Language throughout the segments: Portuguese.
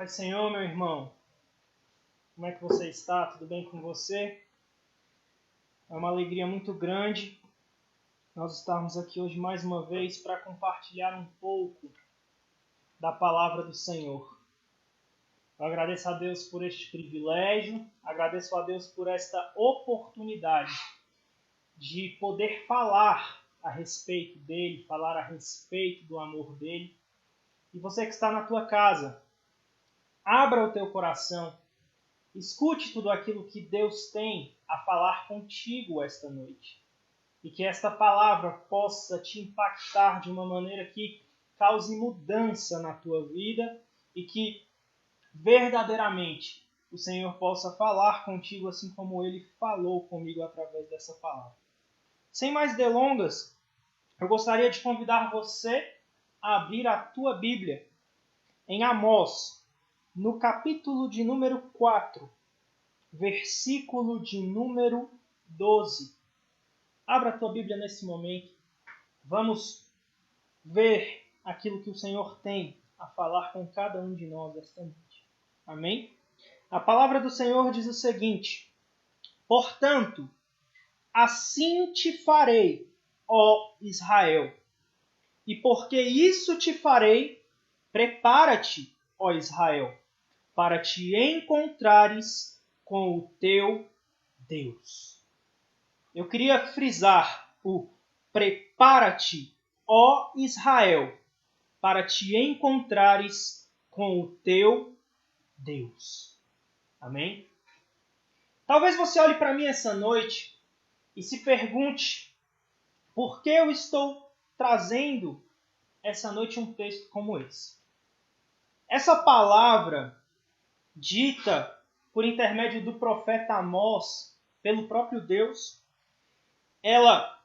Paz do Senhor, meu irmão. Como é que você está? Tudo bem com você? É uma alegria muito grande nós estarmos aqui hoje mais uma vez para compartilhar um pouco da palavra do Senhor. Eu agradeço a Deus por este privilégio, agradeço a Deus por esta oportunidade de poder falar a respeito dele, falar a respeito do amor dele. E você que está na tua casa, abra o teu coração, escute tudo aquilo que Deus tem a falar contigo esta noite. E que esta palavra possa te impactar de uma maneira que cause mudança na tua vida e que verdadeiramente o Senhor possa falar contigo assim como Ele falou comigo através dessa palavra. Sem mais delongas, eu gostaria de convidar você a abrir a tua Bíblia em Amós, no capítulo de número 4, versículo de número 12. Abra a tua Bíblia nesse momento. Vamos ver aquilo que o Senhor tem a falar com cada um de nós esta noite. Amém? A palavra do Senhor diz o seguinte: portanto, assim te farei, ó Israel, e porque isso te farei, prepara-te, ó Israel, para te encontrares com o teu Deus. Eu queria frisar o prepara-te, ó Israel, para te encontrares com o teu Deus. Amém? Talvez você olhe para mim essa noite e se pergunte por que eu estou trazendo essa noite um texto como esse. Essa palavra dita por intermédio do profeta Amós pelo próprio Deus, ela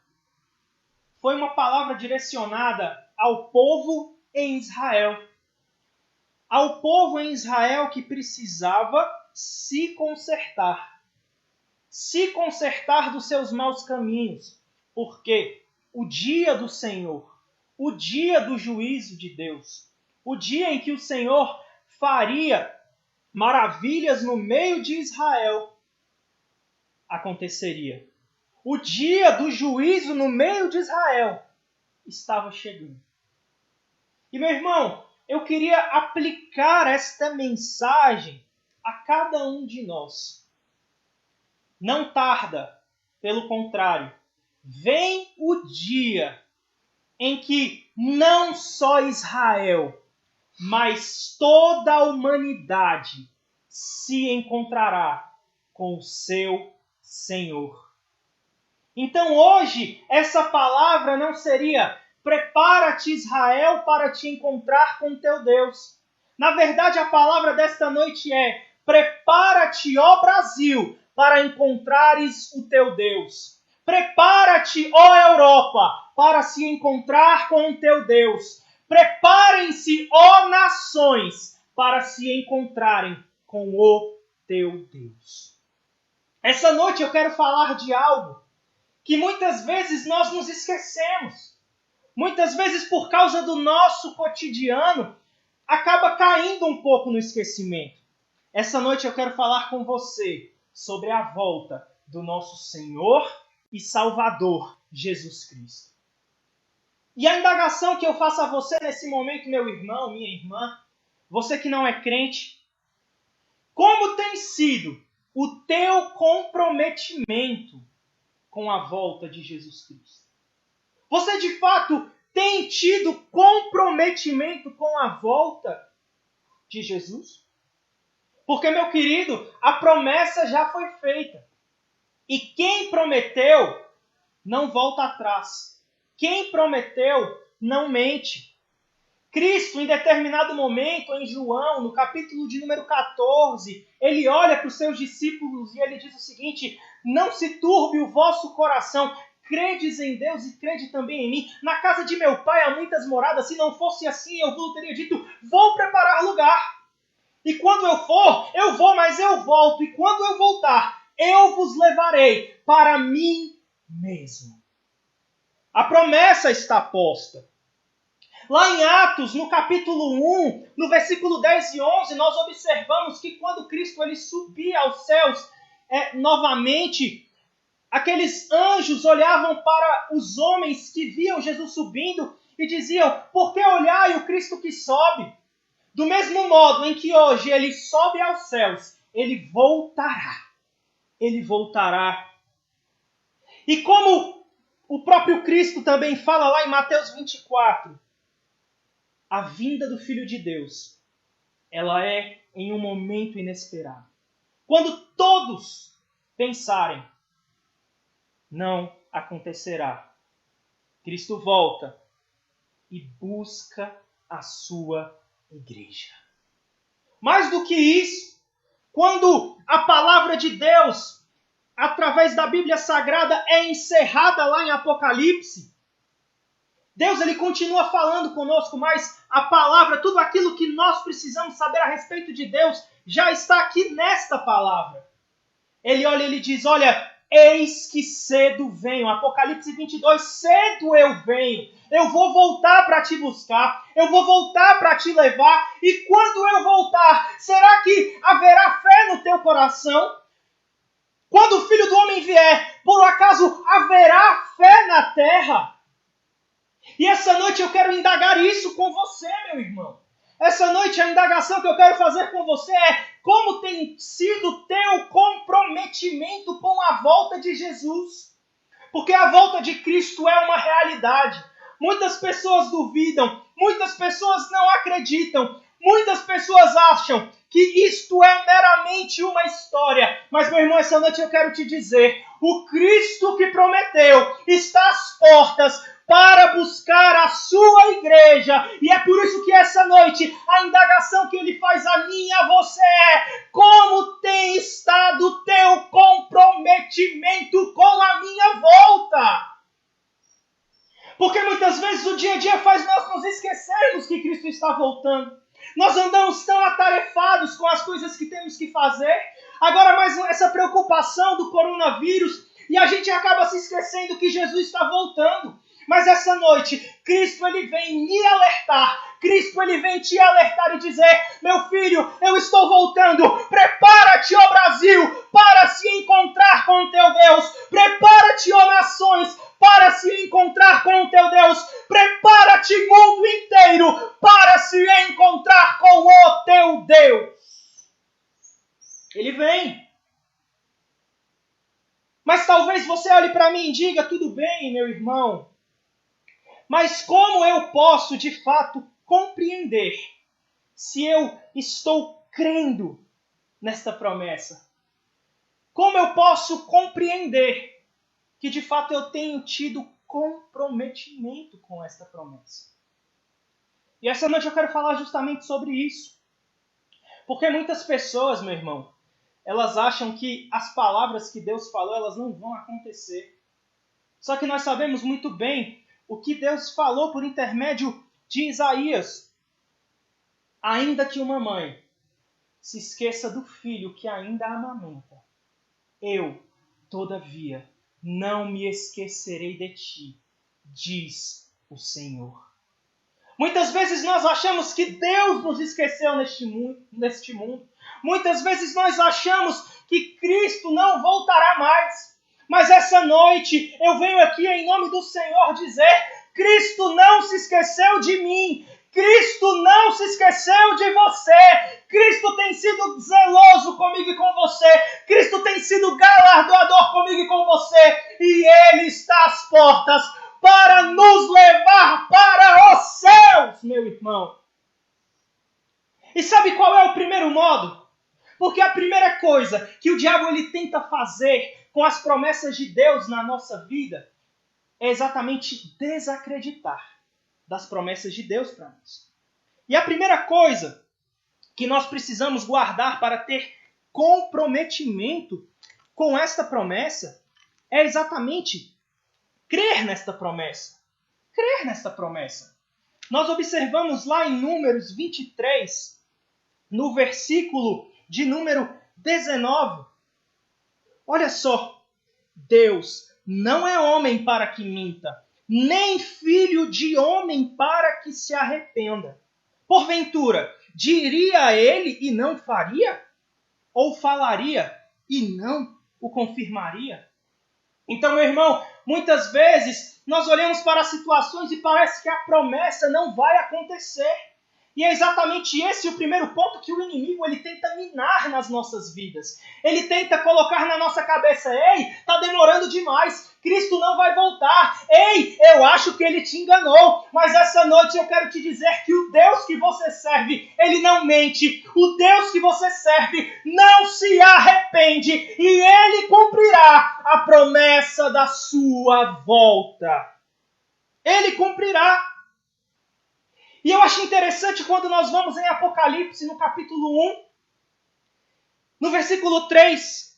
foi uma palavra direcionada ao povo em Israel. Ao povo em Israel que precisava se consertar dos seus maus caminhos, porque o dia do Senhor, o dia do juízo de Deus, o dia em que o Senhor faria maravilhas no meio de Israel, aconteceria. O dia do juízo no meio de Israel estava chegando. E meu irmão, eu queria aplicar esta mensagem a cada um de nós. Não tarda, pelo contrário, vem o dia em que não só Israel, mas toda a humanidade se encontrará com o seu Senhor. Então hoje, essa palavra não seria prepara-te, Israel, para te encontrar com teu Deus. Na verdade, a palavra desta noite é prepara-te, ó Brasil, para encontrares o teu Deus. Prepara-te, ó Europa, para se encontrar com o teu Deus. Preparem-se, ó nações, para se encontrarem com o teu Deus. Essa noite eu quero falar de algo que muitas vezes nós nos esquecemos. Muitas vezes, por causa do nosso cotidiano, acaba caindo um pouco no esquecimento. Essa noite eu quero falar com você sobre a volta do nosso Senhor e Salvador, Jesus Cristo. E a indagação que eu faço a você nesse momento, meu irmão, minha irmã, você que não é crente, como tem sido o teu comprometimento com a volta de Jesus Cristo? Você de fato tem tido comprometimento com a volta de Jesus? Porque, meu querido, a promessa já foi feita. E quem prometeu não volta atrás. Quem prometeu não mente. Cristo, em determinado momento, em João, no capítulo de número 14, ele olha para os seus discípulos e ele diz o seguinte: não se turbe o vosso coração, credes em Deus e crede também em mim. Na casa de meu pai há muitas moradas, se não fosse assim eu vos teria dito, vou preparar lugar. E quando eu for, eu vou, mas eu volto. E quando eu voltar, eu vos levarei para mim mesmo. A promessa está posta. Lá em Atos, no capítulo 1, no versículo 10 e 11, nós observamos que quando Cristo ele subia aos céus novamente, aqueles anjos olhavam para os homens que viam Jesus subindo e diziam: por que olhai o Cristo que sobe? Do mesmo modo em que hoje ele sobe aos céus, ele voltará. Ele voltará. E como o próprio Cristo também fala lá em Mateus 24, a vinda do Filho de Deus, ela é em um momento inesperado. Quando todos pensarem, não acontecerá. Cristo volta e busca a sua igreja. Mais do que isso, quando a palavra de Deus, através da Bíblia Sagrada, é encerrada lá em Apocalipse, Deus ele continua falando conosco, mas a palavra, tudo aquilo que nós precisamos saber a respeito de Deus, já está aqui nesta palavra. Ele olha e ele diz: olha, eis que cedo venho. Apocalipse 22, cedo eu venho. Eu vou voltar para te buscar. Eu vou voltar para te levar. E quando eu voltar, será que haverá fé no teu coração? Quando o Filho do Homem vier, por acaso haverá fé na terra? E essa noite eu quero indagar isso com você, meu irmão. Essa noite a indagação que eu quero fazer com você é: como tem sido o teu comprometimento com a volta de Jesus? Porque a volta de Cristo é uma realidade. Muitas pessoas duvidam, muitas pessoas não acreditam, muitas pessoas acham que isto é meramente uma história. Mas, meu irmão, essa noite eu quero te dizer: o Cristo que prometeu está às portas para buscar a sua igreja. E é por isso que essa noite a indagação que ele faz a mim e a você é: como tem estado o teu comprometimento com a minha volta? Porque muitas vezes o dia a dia faz nós nos esquecermos que Cristo está voltando. Nós andamos tão atarefados com as coisas que temos que fazer. Agora mais essa preocupação do coronavírus, e a gente acaba se esquecendo que Jesus está voltando. Mas essa noite, Cristo ele vem me alertar. Cristo ele vem te alertar e dizer: meu filho, eu estou voltando. Prepara-te, ó Brasil, para se encontrar com o teu Deus. Prepara-te, ó nações, para se encontrar com o teu Deus. Prepara-te, mundo inteiro, para se encontrar com o teu Deus. Ele vem. Mas talvez você olhe para mim e diga: tudo bem, meu irmão, mas como eu posso de fato compreender se eu estou crendo nesta promessa? Como eu posso compreender que de fato eu tenho tido comprometimento com esta promessa? E essa noite eu quero falar justamente sobre isso. Porque muitas pessoas, meu irmão, elas acham que as palavras que Deus falou, elas não vão acontecer. Só que nós sabemos muito bem o que Deus falou por intermédio de Isaías. Ainda que uma mãe se esqueça do filho que ainda amamenta, eu, todavia, não me esquecerei de ti, diz o Senhor. Muitas vezes nós achamos que Deus nos esqueceu neste mundo. Muitas vezes nós achamos que Cristo não voltará mais. Mas essa noite eu venho aqui em nome do Senhor dizer: Cristo não se esqueceu de mim. Cristo não se esqueceu de você. Cristo tem sido zeloso comigo e com você. Cristo tem sido galardoador comigo e com você. E Ele está às portas para nos levar para os céus, meu irmão. E sabe qual é o primeiro modo? Porque a primeira coisa que o diabo ele tenta fazer com as promessas de Deus na nossa vida é exatamente desacreditar das promessas de Deus para nós. E a primeira coisa que nós precisamos guardar para ter comprometimento com esta promessa é exatamente crer nesta promessa. Crer nesta promessa. Nós observamos lá em Números 23, no versículo de número 19. Olha só. Deus não é homem para que minta, nem filho de homem homem para que se arrependa. Porventura, diria ele e não faria? Ou falaria e não o confirmaria? Então, meu irmão, muitas vezes nós olhamos para as situações e parece que a promessa não vai acontecer. E é exatamente esse o primeiro ponto que o inimigo ele tenta minar nas nossas vidas. Ele tenta colocar na nossa cabeça, ei, está demorando demais, Cristo não vai voltar. Ei, eu acho que ele te enganou, mas essa noite eu quero te dizer que o Deus que você serve, ele não mente. O Deus que você serve não se arrepende e ele cumprirá a promessa da sua volta. Ele cumprirá. E eu acho interessante quando nós vamos em Apocalipse, no capítulo 1, no versículo 3,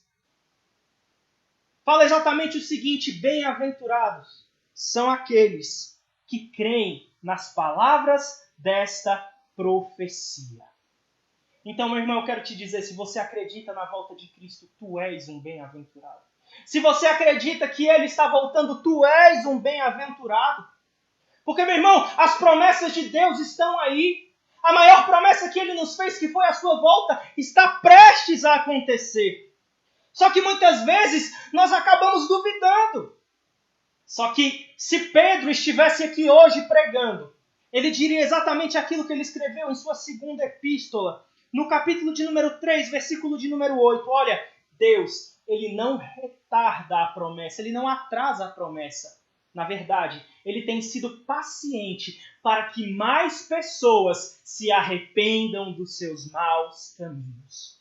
fala exatamente o seguinte: bem-aventurados são aqueles que creem nas palavras desta profecia. Então, meu irmão, eu quero te dizer, se você acredita na volta de Cristo, tu és um bem-aventurado. Se você acredita que Ele está voltando, tu és um bem-aventurado. Porque, meu irmão, as promessas de Deus estão aí. A maior promessa que Ele nos fez, que foi a sua volta, está prestes a acontecer. Só que muitas vezes nós acabamos duvidando. Só que se Pedro estivesse aqui hoje pregando, ele diria exatamente aquilo que ele escreveu em sua segunda epístola, no capítulo de número 3, versículo de número 8. Olha, Deus, Ele não retarda a promessa, Ele não atrasa a promessa. Na verdade, Ele tem sido paciente para que mais pessoas se arrependam dos seus maus caminhos.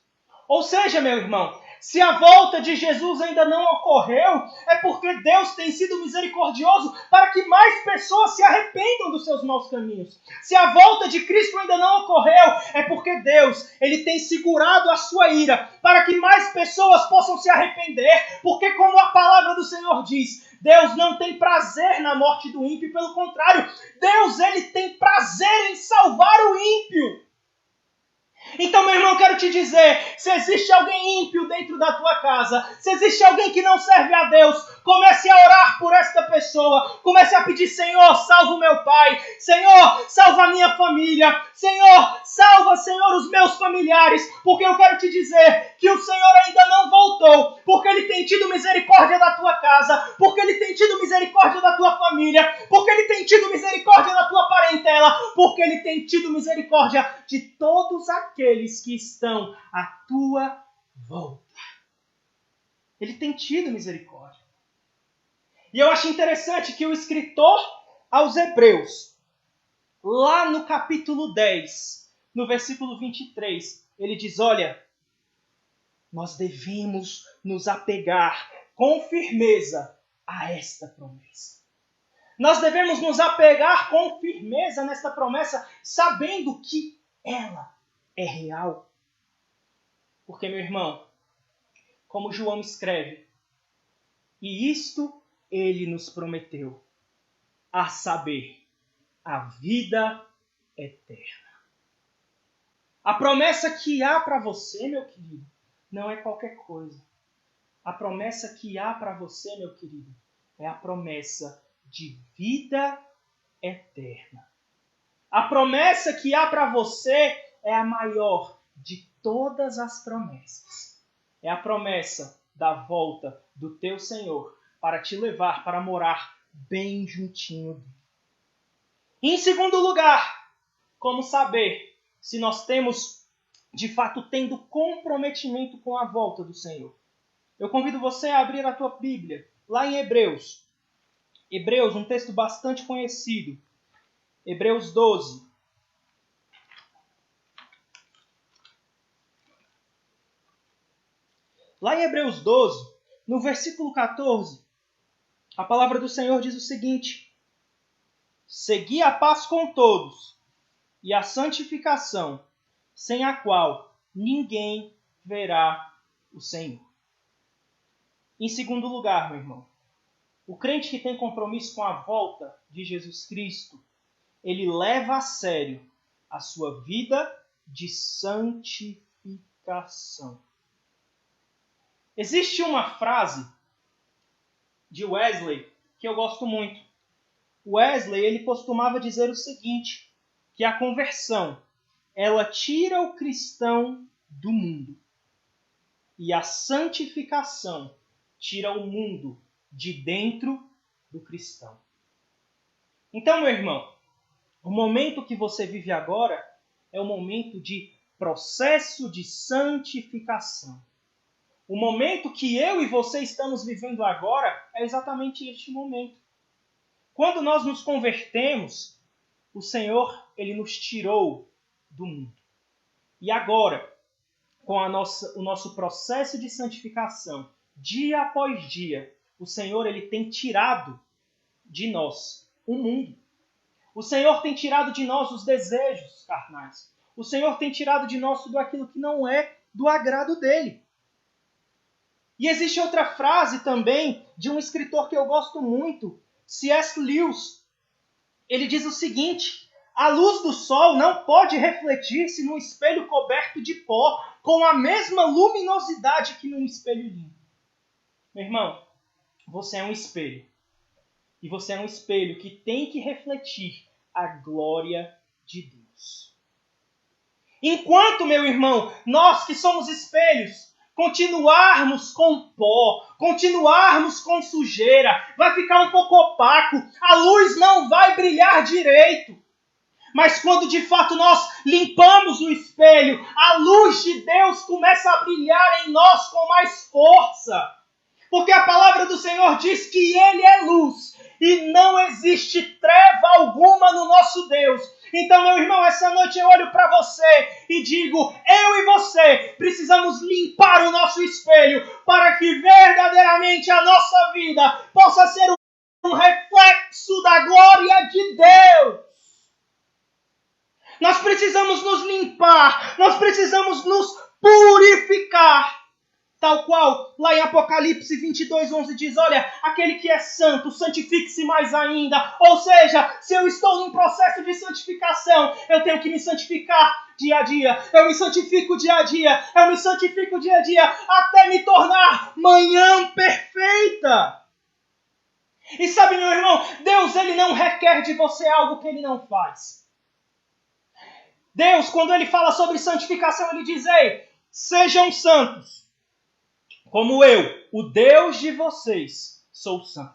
Ou seja, meu irmão, se a volta de Jesus ainda não ocorreu, é porque Deus tem sido misericordioso para que mais pessoas se arrependam dos seus maus caminhos. Se a volta de Cristo ainda não ocorreu, é porque Deus ele tem segurado a sua ira para que mais pessoas possam se arrepender, porque como a palavra do Senhor diz, Deus não tem prazer na morte do ímpio, pelo contrário, Deus ele tem prazer em salvar o ímpio. Então, meu irmão, eu quero te dizer, se existe alguém ímpio dentro da tua casa, se existe alguém que não serve a Deus, comece a orar por esta pessoa, comece a pedir, Senhor, salva o meu pai, Senhor, salva a minha família, Senhor, salva, Senhor, os meus familiares, porque eu quero te dizer que o Senhor ainda não voltou, porque Ele tem tido misericórdia da tua casa, porque Ele tem tido misericórdia da tua família, porque Ele tem tido misericórdia da tua parentela, porque Ele tem tido misericórdia de todos aqueles que estão à tua volta. Ele tem tido misericórdia. E eu acho interessante que o escritor aos Hebreus, lá no capítulo 10, no versículo 23, ele diz, olha, nós devemos nos apegar com firmeza a esta promessa. Nós devemos nos apegar com firmeza nesta promessa, sabendo que ela é real. Porque, meu irmão, como João escreve, e isto ele nos prometeu, a saber, a vida eterna. A promessa que há para você, meu querido, não é qualquer coisa. A promessa que há para você, meu querido, é a promessa de vida eterna. A promessa que há para você é a maior de todas as promessas. É a promessa da volta do teu Senhor para te levar para morar bem juntinho dele. Em segundo lugar, como saber se nós temos, de fato, tendo comprometimento com a volta do Senhor? Eu convido você a abrir a tua Bíblia, lá em Hebreus. Hebreus, um texto bastante conhecido. Hebreus 12. Lá em Hebreus 12, no versículo 14, a palavra do Senhor diz o seguinte: segui a paz com todos e a santificação, sem a qual ninguém verá o Senhor. Em segundo lugar, meu irmão, o crente que tem compromisso com a volta de Jesus Cristo, ele leva a sério a sua vida de santificação. Existe uma frase de Wesley que eu gosto muito. Wesley, ele costumava dizer o seguinte, que a conversão, ela tira o cristão do mundo. E a santificação tira o mundo de dentro do cristão. Então, meu irmão, o momento que você vive agora é o momento de processo de santificação. O momento que eu e você estamos vivendo agora é exatamente este momento. Quando nós nos convertemos, o Senhor, ele nos tirou do mundo. E agora, com o nosso processo de santificação, dia após dia, o Senhor, ele tem tirado de nós o mundo. O Senhor tem tirado de nós os desejos carnais. O Senhor tem tirado de nós tudo aquilo que não é do agrado dele. E existe outra frase também de um escritor que eu gosto muito, C.S. Lewis. Ele diz o seguinte: a luz do sol não pode refletir-se num espelho coberto de pó com a mesma luminosidade que num espelho limpo. Meu irmão, você é um espelho. E você é um espelho que tem que refletir a glória de Deus. Enquanto, meu irmão, nós que somos espelhos, continuarmos com pó, continuarmos com sujeira, vai ficar um pouco opaco, a luz não vai brilhar direito. Mas quando de fato nós limpamos o espelho, a luz de Deus começa a brilhar em nós com mais força. Porque a palavra do Senhor diz que Ele é luz e não existe treva alguma no nosso Deus. Então, meu irmão, essa noite eu olho para você e digo, eu e você precisamos limpar o nosso espelho para que verdadeiramente a nossa vida possa ser um reflexo da glória de Deus. Nós precisamos nos limpar, nós precisamos nos purificar. Tal qual, lá em Apocalipse 22:11 diz, olha, aquele que é santo, santifique-se mais ainda. Ou seja, se eu estou em processo de santificação, eu tenho que me santificar dia a dia. Eu me santifico dia a dia, eu me santifico dia a dia, até me tornar manhã perfeita. E sabe, meu irmão, Deus, ele não requer de você algo que ele não faz. Deus, quando ele fala sobre santificação, ele diz, ei, sejam santos. Como eu, o Deus de vocês, sou santo.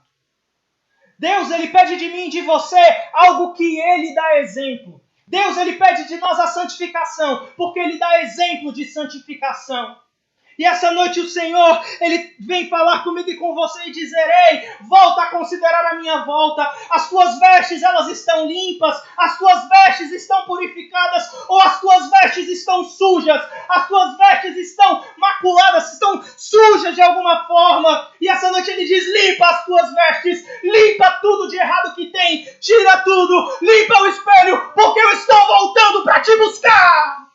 Deus, ele pede de mim e de você algo que ele dá exemplo. Deus, ele pede de nós a santificação, porque ele dá exemplo de santificação. E essa noite o Senhor, ele vem falar comigo e com você e dizer, ei, volta a considerar a minha volta. As tuas vestes, elas estão limpas. As tuas vestes estão purificadas. Ou as tuas vestes estão sujas. As tuas vestes estão maculadas, estão sujas de alguma forma. E essa noite ele diz, limpa as tuas vestes. Limpa tudo de errado que tem. Tira tudo. Limpa o espelho, porque eu estou voltando para te buscar.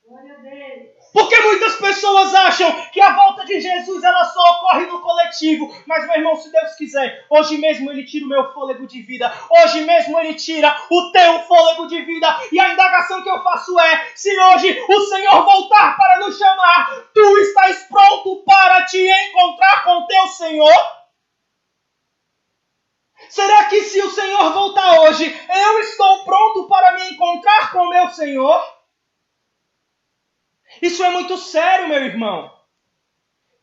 Glória a Deus. Porque muitas pessoas acham que a volta de Jesus ela só ocorre no coletivo. Mas, meu irmão, se Deus quiser, hoje mesmo Ele tira o meu fôlego de vida. Hoje mesmo Ele tira o teu fôlego de vida. E a indagação que eu faço é, se hoje o Senhor voltar para nos chamar, tu estás pronto para te encontrar com o teu Senhor? Será que se o Senhor voltar hoje, eu estou pronto para me encontrar com o meu Senhor? Isso é muito sério, meu irmão.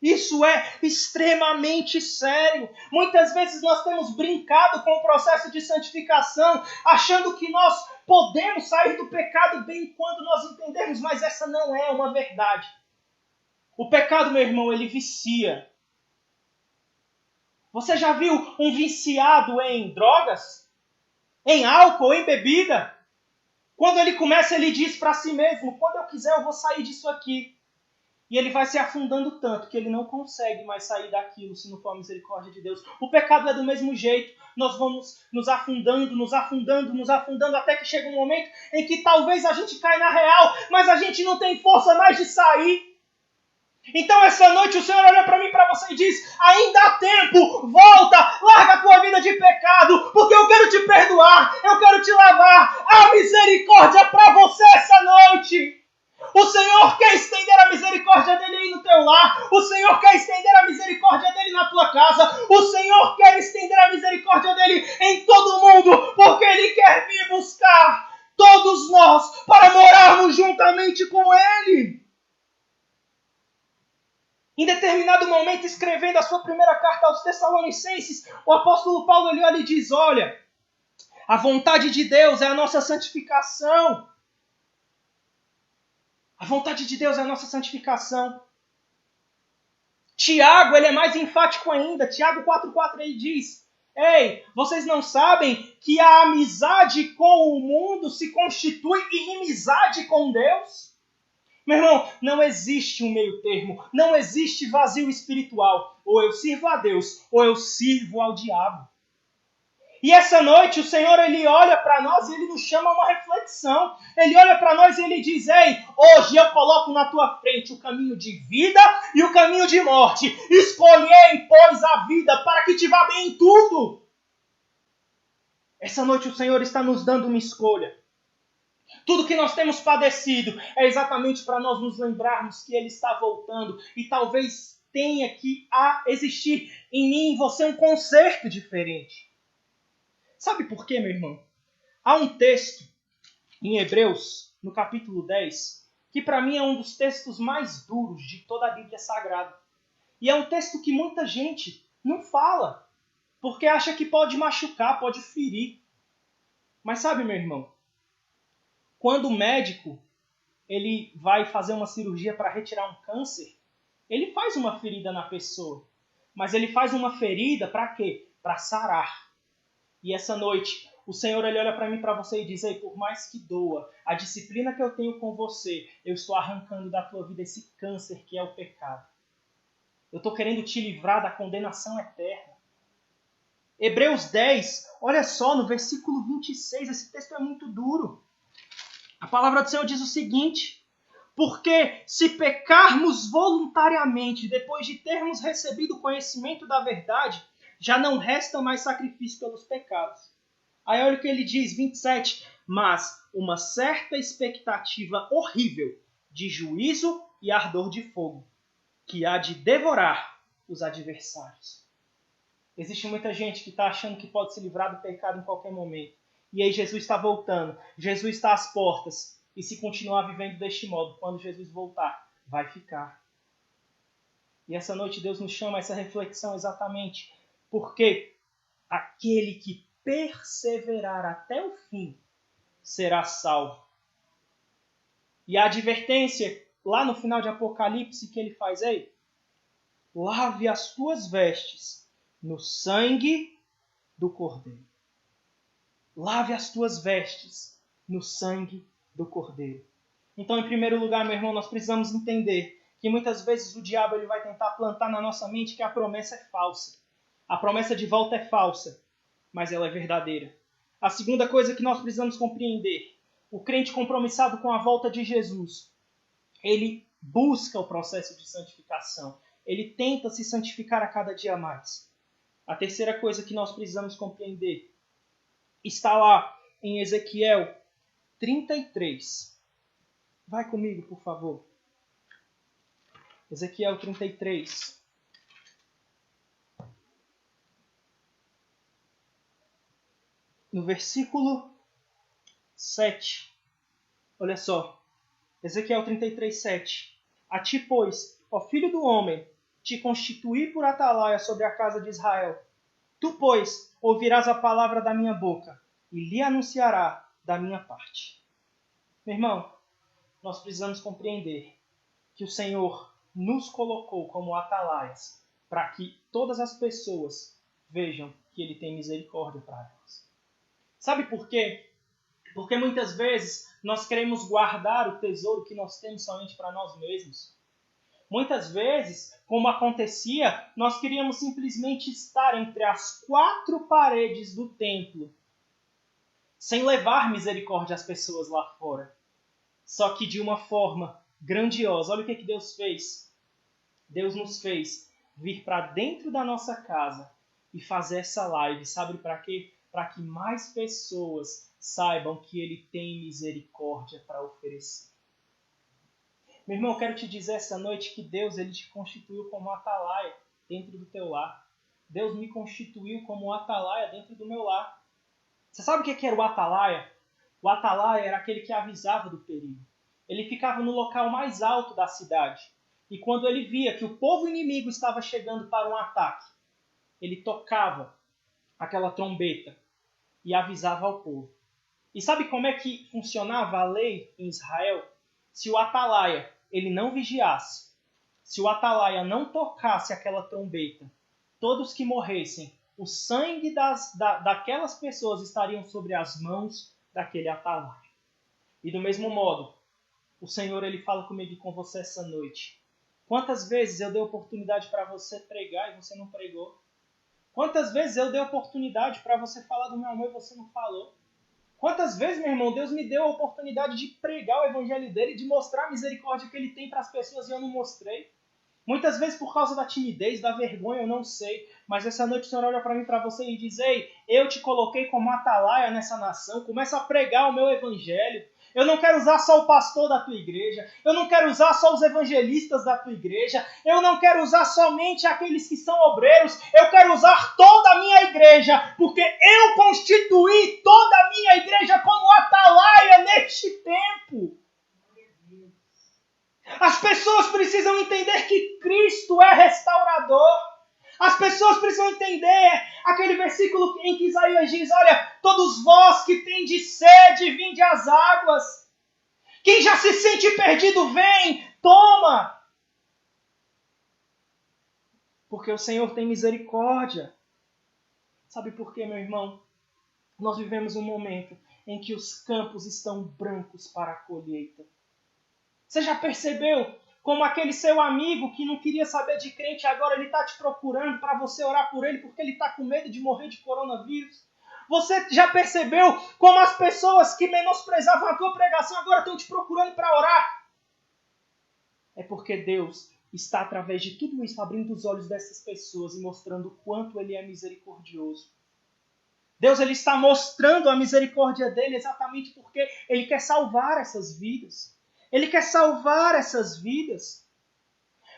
Isso é extremamente sério. Muitas vezes nós temos brincado com o processo de santificação, achando que nós podemos sair do pecado bem quando nós entendermos, mas essa não é uma verdade. O pecado, meu irmão, ele vicia. Você já viu um viciado em drogas? Em álcool, em bebida? Quando ele começa, ele diz para si mesmo, quando eu quiser eu vou sair disso aqui. E ele vai se afundando tanto que ele não consegue mais sair daquilo se não for a misericórdia de Deus. O pecado é do mesmo jeito. Nós vamos nos afundando, até que chega um momento em que talvez a gente caia na real, mas a gente não tem força mais de sair. Então essa noite o Senhor olha para mim e para você e diz, ainda há tempo, volta, larga a tua vida de pecado, porque eu quero te perdoar, eu quero te lavar, há misericórdia para você essa noite. O Senhor quer estender a misericórdia dele aí no teu lar. O Senhor quer estender a misericórdia dele na tua casa. O Senhor quer estender a misericórdia dele em todo mundo, porque ele quer vir buscar todos nós para morarmos juntamente com ele. Em determinado momento, escrevendo a sua primeira carta aos Tessalonicenses, o apóstolo Paulo ele olha e diz: olha, a vontade de Deus é a nossa santificação. A vontade de Deus é a nossa santificação. Tiago, ele é mais enfático ainda. Tiago 4,4 ele diz: ei, vocês não sabem que a amizade com o mundo se constitui inimizade com Deus? Meu irmão, não existe um meio termo. Não existe vazio espiritual. Ou eu sirvo a Deus, ou eu sirvo ao diabo. E essa noite o Senhor ele olha para nós e ele nos chama a uma reflexão. Ele olha para nós e ele diz: ei, hoje eu coloco na tua frente o caminho de vida e o caminho de morte. Escolhei, pois, a vida para que te vá bem em tudo. Essa noite o Senhor está nos dando uma escolha. Tudo que nós temos padecido é exatamente para nós nos lembrarmos que Ele está voltando. E talvez tenha que existir em mim e em você um conserto diferente. Sabe por quê, meu irmão? Há um texto em Hebreus, no capítulo 10, que para mim é um dos textos mais duros de toda a Bíblia Sagrada. E é um texto que muita gente não fala, porque acha que pode machucar, pode ferir. Mas sabe, meu irmão, quando o médico ele vai fazer uma cirurgia para retirar um câncer, ele faz uma ferida na pessoa. Mas ele faz uma ferida para quê? Para sarar. E essa noite, o Senhor ele olha para mim e para você e diz: ei, por mais que doa, a disciplina que eu tenho com você, eu estou arrancando da tua vida esse câncer que é o pecado. Eu estou querendo te livrar da condenação eterna. Hebreus 10, olha só, no versículo 26, esse texto é muito duro. A palavra do Senhor diz o seguinte: porque se pecarmos voluntariamente, depois de termos recebido o conhecimento da verdade, já não resta mais sacrifício pelos pecados. Aí olha o que ele diz, 27. Mas uma certa expectativa horrível de juízo e ardor de fogo, que há de devorar os adversários. Existe muita gente que está achando que pode se livrar do pecado em qualquer momento. E aí Jesus está voltando, Jesus está às portas. E se continuar vivendo deste modo, quando Jesus voltar, vai ficar. E essa noite Deus nos chama a essa reflexão exatamente. Porque aquele que perseverar até o fim será salvo. E a advertência, lá no final de Apocalipse, que ele faz aí: lave as tuas vestes no sangue do Cordeiro. Lave as tuas vestes no sangue do Cordeiro. Então, em primeiro lugar, meu irmão, nós precisamos entender que muitas vezes o diabo ele vai tentar plantar na nossa mente que a promessa é falsa. A promessa de volta é falsa, mas ela é verdadeira. A segunda coisa que nós precisamos compreender: o crente compromissado com a volta de Jesus, ele busca o processo de santificação. Ele tenta se santificar a cada dia mais. A terceira coisa que nós precisamos compreender está lá em Ezequiel 33. Vai comigo, por favor. Ezequiel 33. No versículo 7. Olha só. Ezequiel 33, 7. A ti, pois, ó filho do homem, te constituí por atalaia sobre a casa de Israel. Tu, pois, ouvirás a palavra da minha boca e lhe anunciará da minha parte. Meu irmão, nós precisamos compreender que o Senhor nos colocou como atalaias para que todas as pessoas vejam que Ele tem misericórdia para elas. Sabe por quê? Porque muitas vezes nós queremos guardar o tesouro que nós temos somente para nós mesmos. Muitas vezes, como acontecia, nós queríamos simplesmente estar entre as quatro paredes do templo, sem levar misericórdia às pessoas lá fora. Só que de uma forma grandiosa. Olha o que Deus fez. Deus nos fez vir para dentro da nossa casa e fazer essa live. Sabe para quê? Para que mais pessoas saibam que Ele tem misericórdia para oferecer. Meu irmão, eu quero te dizer essa noite que Deus ele te constituiu como atalaia dentro do teu lar. Deus me constituiu como atalaia dentro do meu lar. Você sabe o que era o atalaia? O atalaia era aquele que avisava do perigo. Ele ficava no local mais alto da cidade. E quando ele via que o povo inimigo estava chegando para um ataque, ele tocava aquela trombeta e avisava ao povo. E sabe como é que funcionava a lei em Israel? Se o atalaia ele não vigiasse, se o atalaia não tocasse aquela trombeta, todos que morressem, o sangue daquelas pessoas estariam sobre as mãos daquele atalaia. E do mesmo modo, o Senhor ele fala comigo e com você essa noite. Quantas vezes eu dei oportunidade para você pregar e você não pregou? Quantas vezes eu dei oportunidade para você falar do meu amor e você não falou? Quantas vezes, meu irmão, Deus me deu a oportunidade de pregar o evangelho dele, de mostrar a misericórdia que ele tem para as pessoas e eu não mostrei? Muitas vezes por causa da timidez, da vergonha, eu não sei. Mas essa noite o Senhor olha para mim, para você e diz: ei, eu te coloquei como atalaia nessa nação. Começa a pregar o meu evangelho. Eu não quero usar só o pastor da tua igreja. Eu não quero usar só os evangelistas da tua igreja. Eu não quero usar somente aqueles que são obreiros. Eu quero usar toda a minha igreja. Porque eu constituí toda a minha igreja como atalaia neste tempo. As pessoas precisam entender que Cristo é restaurador. As pessoas precisam entender aquele versículo em que Isaías diz: olha, todos vós que tendes sede, vinde às águas. Quem já se sente perdido, vem, toma. Porque o Senhor tem misericórdia. Sabe por quê, meu irmão? Nós vivemos um momento em que os campos estão brancos para a colheita. Você já percebeu como aquele seu amigo que não queria saber de crente, agora ele está te procurando para você orar por ele porque ele está com medo de morrer de coronavírus? Você já percebeu como as pessoas que menosprezavam a tua pregação agora estão te procurando para orar? É porque Deus está, através de tudo isso, abrindo os olhos dessas pessoas e mostrando o quanto Ele é misericordioso. Deus ele está mostrando a misericórdia dele exatamente porque Ele quer salvar essas vidas. Ele quer salvar essas vidas.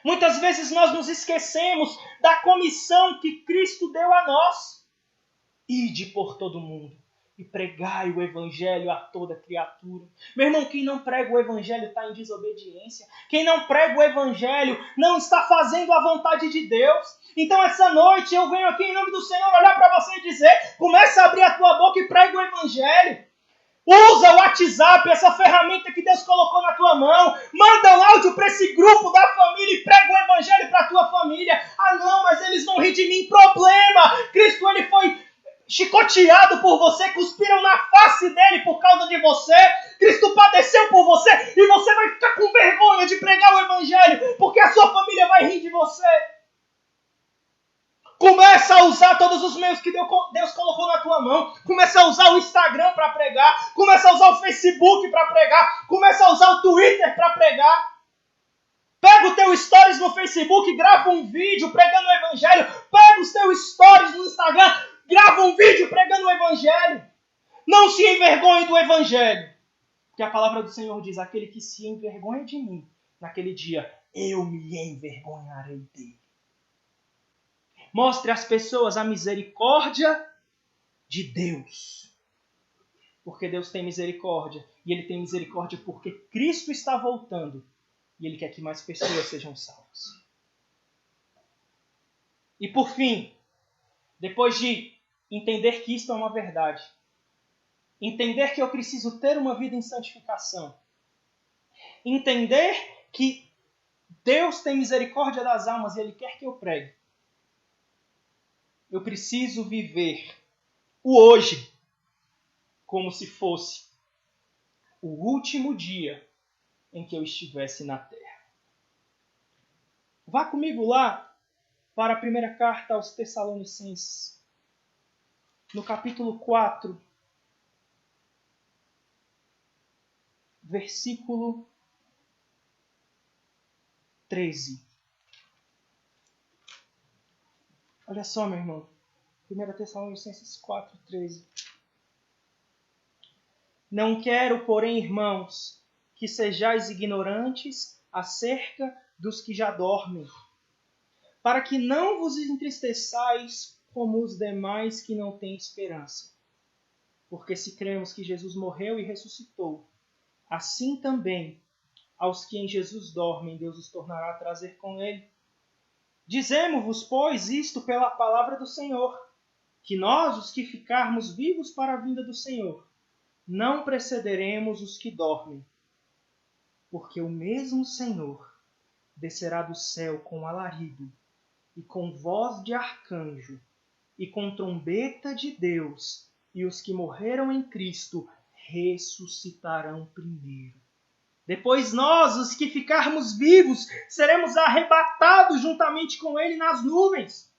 Muitas vezes nós nos esquecemos da comissão que Cristo deu a nós. Ide por todo mundo e pregai o evangelho a toda criatura. Meu irmão, quem não prega o evangelho está em desobediência. Quem não prega o evangelho não está fazendo a vontade de Deus. Então essa noite eu venho aqui em nome do Senhor olhar para você e dizer: começa a abrir a tua boca e prega o evangelho. Usa o WhatsApp, essa ferramenta que Deus colocou na tua mão. Manda um áudio para esse grupo da família e prega o evangelho para a tua família. Ah não, mas eles vão rir de mim. Problema! Cristo ele foi chicoteado por você, cuspiram na face dele por causa de você. Cristo padeceu por você e você vai ficar com vergonha de pregar o evangelho porque a sua família vai rir de você. Começa a usar todos os meios que Deus colocou na tua mão. Começa a usar o Instagram para pregar. Começa a usar o Facebook para pregar. Começa a usar o Twitter para pregar. Pega o teu stories no Facebook, grava um vídeo pregando o evangelho. Pega os teus stories no Instagram, grava um vídeo pregando o evangelho. Não se envergonhe do evangelho. Porque a palavra do Senhor diz: aquele que se envergonha de mim, naquele dia, eu me envergonharei dele. Mostre às pessoas a misericórdia de Deus. Porque Deus tem misericórdia. E Ele tem misericórdia porque Cristo está voltando. E Ele quer que mais pessoas sejam salvas. E por fim, depois de entender que isto é uma verdade, entender que eu preciso ter uma vida em santificação, entender que Deus tem misericórdia das almas e Ele quer que eu pregue, eu preciso viver o hoje como se fosse o último dia em que eu estivesse na terra. Vá comigo lá para a primeira carta aos Tessalonicenses, no capítulo 4, versículo 13. Olha só, meu irmão. 1 Tessalonicenses 4, 13. Não quero, porém, irmãos, que sejais ignorantes acerca dos que já dormem, para que não vos entristeçais como os demais que não têm esperança. Porque se cremos que Jesus morreu e ressuscitou, assim também aos que em Jesus dormem, Deus os tornará a trazer com ele. Dizemo-vos, pois, isto pela palavra do Senhor, que nós, os que ficarmos vivos para a vinda do Senhor, não precederemos os que dormem. Porque o mesmo Senhor descerá do céu com alarido, e com voz de arcanjo, e com trombeta de Deus, e os que morreram em Cristo ressuscitarão primeiro. Depois nós, os que ficarmos vivos, seremos arrebatados juntamente com Ele nas nuvens,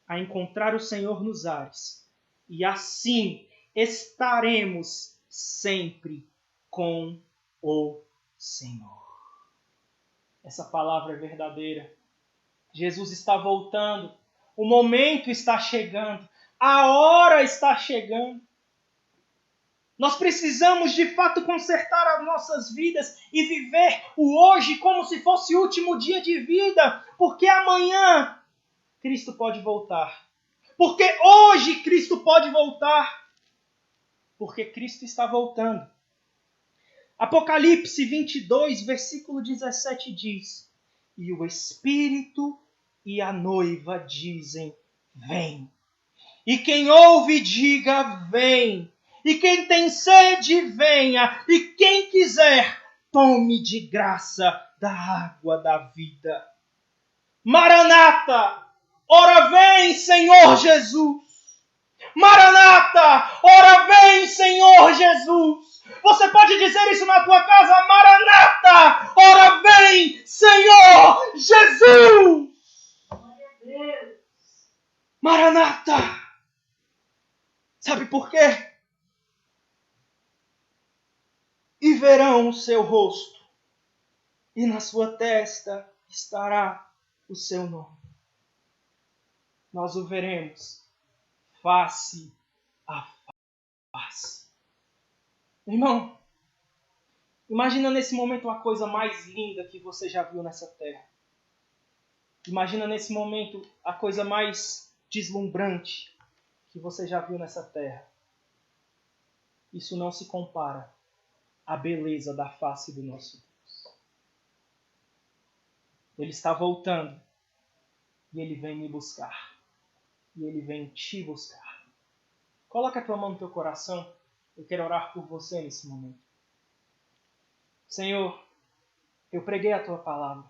a encontrar o Senhor nos ares. E assim estaremos sempre com o Senhor. Essa palavra é verdadeira. Jesus está voltando. O momento está chegando. A hora está chegando. Nós precisamos de fato consertar as nossas vidas e viver o hoje como se fosse o último dia de vida, porque amanhã Cristo pode voltar. Porque hoje Cristo pode voltar. Porque Cristo está voltando. Apocalipse 22, versículo 17 diz: E o Espírito e a noiva dizem: Vem. E quem ouve, diga: Vem. E quem tem sede, venha. E quem quiser, tome de graça da água da vida. Maranata, ora vem, Senhor Jesus. Maranata, ora vem, Senhor Jesus. Você pode dizer isso na tua casa: Maranata, ora vem, Senhor Jesus. Glória a Deus. Maranata. Sabe por quê? E verão o seu rosto, e na sua testa estará o seu nome. Nós o veremos face a face. Irmão, imagina nesse momento a coisa mais linda que você já viu nessa terra. Imagina nesse momento a coisa mais deslumbrante que você já viu nessa terra. Isso não se compara à beleza da face do nosso Deus. Ele está voltando e Ele vem me buscar. E Ele vem te buscar. Coloca a tua mão no teu coração. Eu quero orar por você nesse momento. Senhor, eu preguei a tua palavra.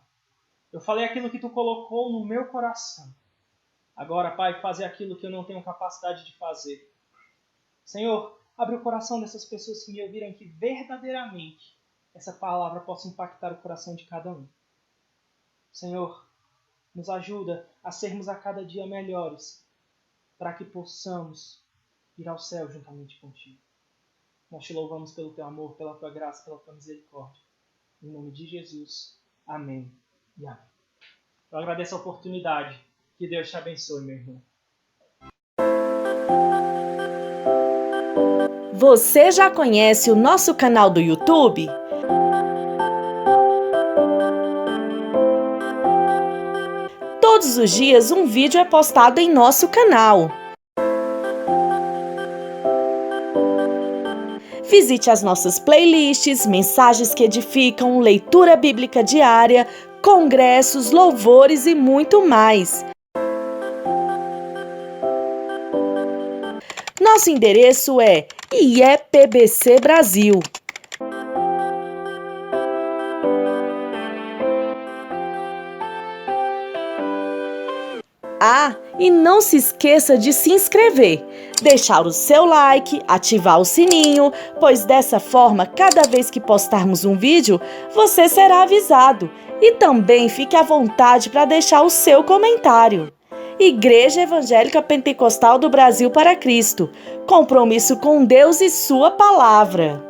Eu falei aquilo que tu colocou no meu coração. Agora, Pai, fazer aquilo que eu não tenho capacidade de fazer. Senhor, abre o coração dessas pessoas que me ouvirem, que verdadeiramente essa palavra possa impactar o coração de cada um. Senhor, nos ajuda a sermos a cada dia melhores, para que possamos ir ao céu juntamente contigo. Nós te louvamos pelo teu amor, pela tua graça, pela tua misericórdia. Em nome de Jesus. Amém e amém. Eu agradeço a oportunidade. Que Deus te abençoe, meu irmão. Você já conhece o nosso canal do YouTube? Todos os dias um vídeo é postado em nosso canal. Visite as nossas playlists, mensagens que edificam, leitura bíblica diária, congressos, louvores e muito mais. Nosso endereço é IEPBC Brasil. Ah, e não se esqueça de se inscrever, deixar o seu like, ativar o sininho, pois dessa forma, cada vez que postarmos um vídeo, você será avisado. E também fique à vontade para deixar o seu comentário. Igreja Evangélica Pentecostal do Brasil para Cristo. Compromisso com Deus e Sua Palavra.